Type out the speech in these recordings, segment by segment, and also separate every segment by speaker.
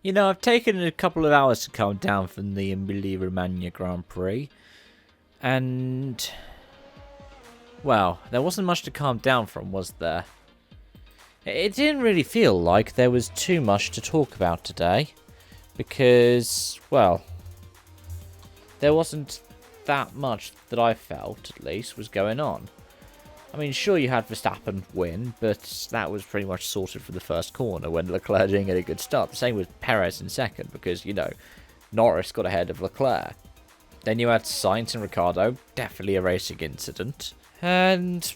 Speaker 1: You know, I've taken a couple of hours to calm down from the Emilia Romagna Grand Prix, and well, there wasn't much to calm down from, was there? It didn't really feel like there was too much to talk about today, because, well, there wasn't that much that I felt, at least, was going on. I mean, sure, you had Verstappen win, but that was pretty much sorted for the first corner when Leclerc didn't get a good start. The same with Perez in second, because, you know, Norris got ahead of Leclerc. Then you had Sainz and Ricciardo, definitely a racing incident. And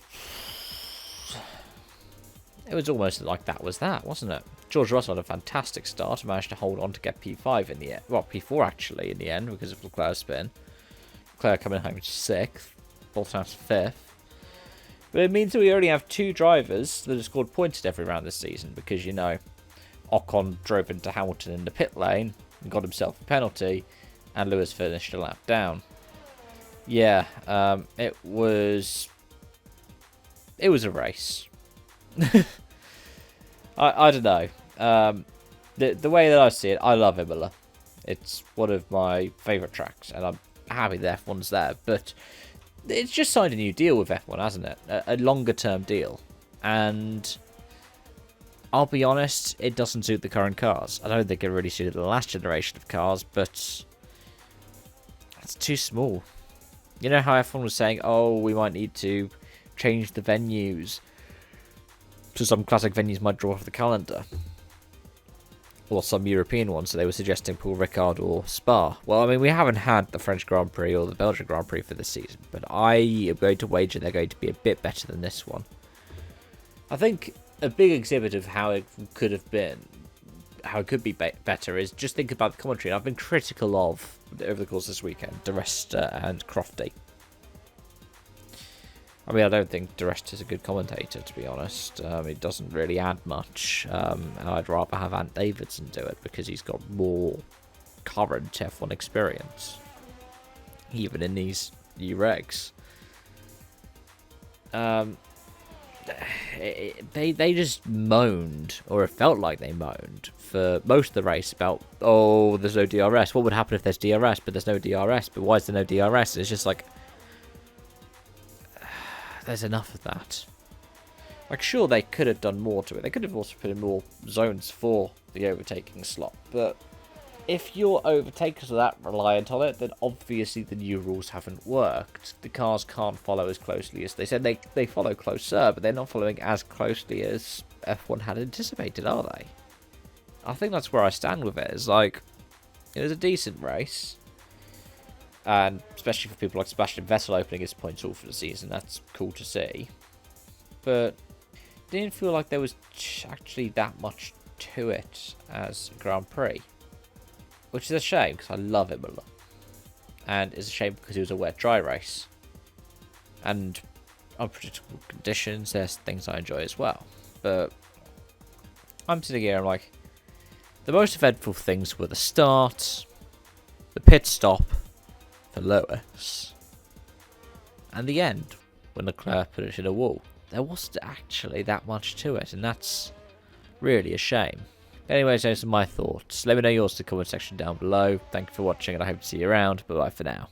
Speaker 1: it was almost like that was that, wasn't it? George Russell had a fantastic start, managed to hold on to get P5 in the end. Well, P4 actually in the end, because of Leclerc's spin. Leclerc coming home 6th, Bottas 5th. But it means that we only have 2 drivers that have scored points at every round this season, because, you know, Ocon drove into Hamilton in the pit lane and got himself a penalty, and Lewis finished a lap down. Yeah, it was a race. I don't know. The way that I see it, I love Imola. It's one of my favourite tracks, and I'm happy that F1's there, but it's just signed a new deal with F1, hasn't it? A longer term deal. And I'll be honest, it doesn't suit the current cars. I don't think it really suited the last generation of cars, but it's too small. You know how F1 was saying, oh, we might need to change the venues, so some classic venues might draw off the calendar. Or some European ones, so they were suggesting Paul Ricard or Spa. Well, I mean, we haven't had the French Grand Prix or the Belgian Grand Prix for this season, but I am going to wager they're going to be a bit better than this one. I think a big exhibit of how it could have been, how it could be better, is just think about the commentary. I've been critical of, over the course of this weekend, DRS and Crofty. I mean, I don't think DRS is a good commentator, to be honest. It doesn't really add much. And I'd rather have Ant Davidson do it because he's got more current F1 experience, even in these new regs. They just moaned, or it felt like they moaned, for most of the race about, oh, there's no DRS. What would happen if there's DRS? But there's no DRS. But why is there no DRS? It's just like, there's enough of that. Like, sure, they could have done more to it. They could have also put in more zones for the overtaking slot. But if your overtakers are that reliant on it, then obviously the new rules haven't worked. The cars can't follow as closely as they said. They follow closer, but they're not following as closely as F1 had anticipated, are they? I think that's where I stand with it. It's like, it was a decent race. And especially for people like Sebastian Vettel opening his points all for the season, that's cool to see. But it didn't feel like there was actually that much to it as a Grand Prix. Which is a shame, because I love Imola. And it's a shame because it was a wet-dry race. And unpredictable conditions, there's things I enjoy as well. But I'm sitting here, I'm like, the most eventful things were the start, the pit stop, for Lewis, and the end when Leclerc put it in a wall. There wasn't actually that much to it, and that's really a shame. Anyways, those are my thoughts. Let me know yours in the comment section down below. Thank you for watching, and I hope to see you around. Bye bye for now.